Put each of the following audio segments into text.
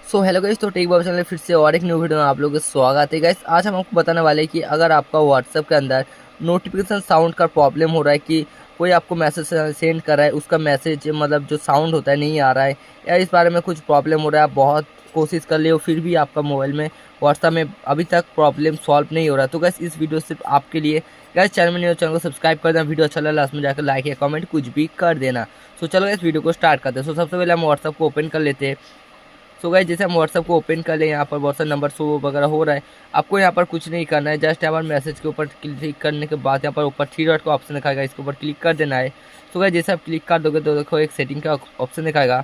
So hello guys, तो take बाबा channel में फिर से और एक न्यू वीडियो में आप लोगों का स्वागत है गाइस। आज हम आपको बताने वाले हैं कि अगर आपका व्हाट्सएप के अंदर नोटिफिकेशन साउंड का प्रॉब्लम हो रहा है कि कोई आपको मैसेज सेंड कर रहा है, उसका मैसेज मतलब जो साउंड होता है नहीं आ रहा है, या इस बारे में कुछ प्रॉब्लम हो रहा है, आप बहुत कोशिश कर लिए हो फिर भी आपका मोबाइल में व्हाट्सएप में अभी तक प्रॉब्लम सॉल्व नहीं हो रहा, तो गाइस इस वीडियो सिर्फ आपके लिए। गाइस चैनल में नहीं, चैनल को सब्सक्राइब कर देना, वीडियो अच्छा लगा लास्ट में जाकर लाइक या कमेंट कुछ भी कर देना। सो चलो इस वीडियो को स्टार्ट करते हैं। सो सबसे पहले हम व्हाट्सएप को ओपन कर लेते हैं। सो गाइस जैसे हम व्हाट्सएप को ओपन कर लें, यहाँ पर बहुत सारे नंबर शो वगैरह हो रहा है। आपको यहाँ पर कुछ नहीं करना है, जस्ट यहाँ पर मैसेज के ऊपर क्लिक करने के बाद यहाँ पर ऊपर थ्री डॉट का ऑप्शन दिखाएगा, इसके ऊपर क्लिक कर देना है। सो गाइस जैसे आप क्लिक कर दोगे तो देखो एक सेटिंग का ऑप्शन दिखाएगा,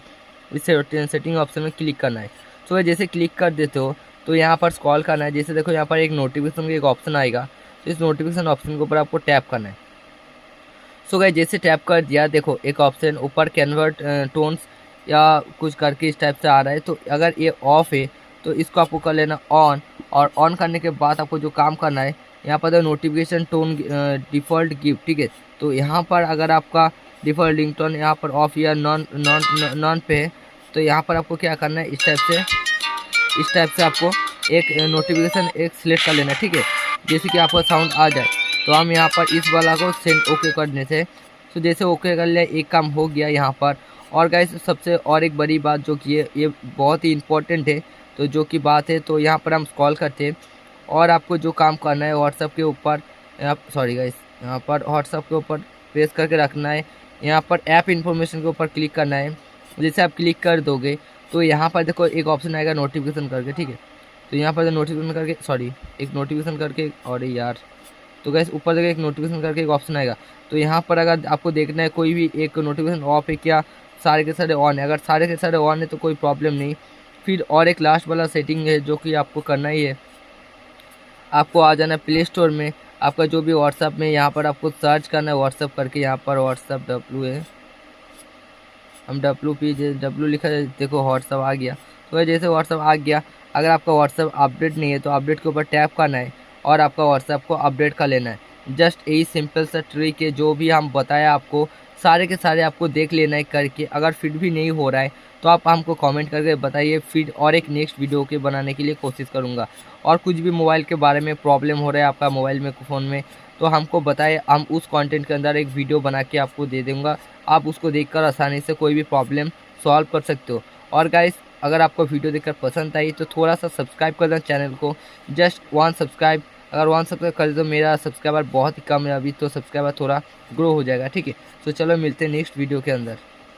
इस सेटिंग ऑप्शन में क्लिक करना है। सो गाइस जैसे क्लिक कर देते हो तो यहाँ पर स्क्रॉल करना है, जैसे देखो यहाँ पर एक नोटिफिकेशन का एक ऑप्शन आएगा, तो इस नोटिफिकेशन ऑप्शन के ऊपर आपको टैप करना है। सो गाइस जैसे टैप कर दिया, देखो एक ऑप्शन ऊपर कन्वर्ट टोन्स या कुछ करके इस टाइप से आ रहा है, तो अगर ये ऑफ है तो इसको आपको कर लेना ऑन। और ऑन करने के बाद आपको जो काम करना है, यहाँ पर नोटिफिकेशन टोन डिफ़ॉल्ट गिफ्ट, ठीक है। तो यहाँ पर अगर आपका डिफ़ॉल्ट रिंगटोन यहाँ पर ऑफ या नॉन नॉन नॉन पे है, तो यहाँ पर आपको क्या करना है, इस टाइप से आपको एक नोटिफिकेशन एक सिलेक्ट कर लेना है, ठीक है। जैसे कि आपका साउंड आ जाए तो हम यहाँ पर इस वाला को सेंड ओके करने से, तो जैसे ओके कर लिया, एक काम हो गया यहाँ पर। और गाइस सबसे और एक बड़ी बात जो कि ये बहुत ही इम्पोर्टेंट है, तो जो कि बात है, तो यहाँ पर हम कॉल करते हैं और आपको जो काम करना है व्हाट्सएप के ऊपर, सॉरी गाइस, यहाँ पर व्हाट्सएप के ऊपर प्रेस करके रखना है, यहाँ पर ऐप इन्फॉर्मेशन के ऊपर क्लिक करना है। जैसे आप क्लिक कर दोगे तो यहाँ पर देखो एक ऑप्शन आएगा नोटिफिकेशन करके, ठीक है। तो यहाँ पर नोटिफिकेशन करके, सॉरी, एक नोटिफिकेशन करके, और यार, तो गैस ऊपर देखो एक नोटिफिकेशन करके एक ऑप्शन आएगा। तो यहाँ पर अगर आपको देखना है कोई भी एक नोटिफिकेशन ऑफ है क्या, सारे के सारे ऑन है। अगर सारे के सारे ऑन है तो कोई प्रॉब्लम नहीं। फिर और एक लास्ट वाला सेटिंग है जो कि आपको करना ही है, आपको आ जाना है प्ले स्टोर में। आपका जो भी व्हाट्सअप में यहाँ पर आपको सर्च करना है व्हाट्सअप करके, यहाँ पर व्हाट्सअप डब्लू है, हम डब्लू लिखा है, देखो व्हाट्सअप आ गया। तो जैसे व्हाट्सअप आ गया, अगर आपका व्हाट्सअप अपडेट नहीं है तो अपडेट के ऊपर टैप करना है और आपका व्हाट्सअप को अपडेट कर लेना है। जस्ट यही सिंपल सा ट्रिक है, जो भी हम बताया आपको सारे के सारे आपको देख लेना है करके। अगर फिर भी नहीं हो रहा है तो आप हमको कमेंट करके बताइए, फिर और एक नेक्स्ट वीडियो के बनाने के लिए कोशिश करूँगा। और कुछ भी मोबाइल के बारे में प्रॉब्लम हो रहा है आपका मोबाइल में, फ़ोन में, तो हमको बताए, हम उस कंटेंट के अंदर एक वीडियो बना के आपको दे दूँगा। आप उसको देखकर आसानी से कोई भी प्रॉब्लम सॉल्व कर सकते हो। और गाइस अगर आपको वीडियो देखकर पसंद आई तो थोड़ा सा सब्सक्राइब कर देना चैनल को, जस्ट 1 सब्सक्राइब। अगर 1 सब्सक्राइब कर दे तो मेरा सब्सक्राइबर बहुत ही कम है अभी, तो सब्सक्राइबर थोड़ा ग्रो हो जाएगा, ठीक है। तो चलो मिलते हैं नेक्स्ट वीडियो के अंदर।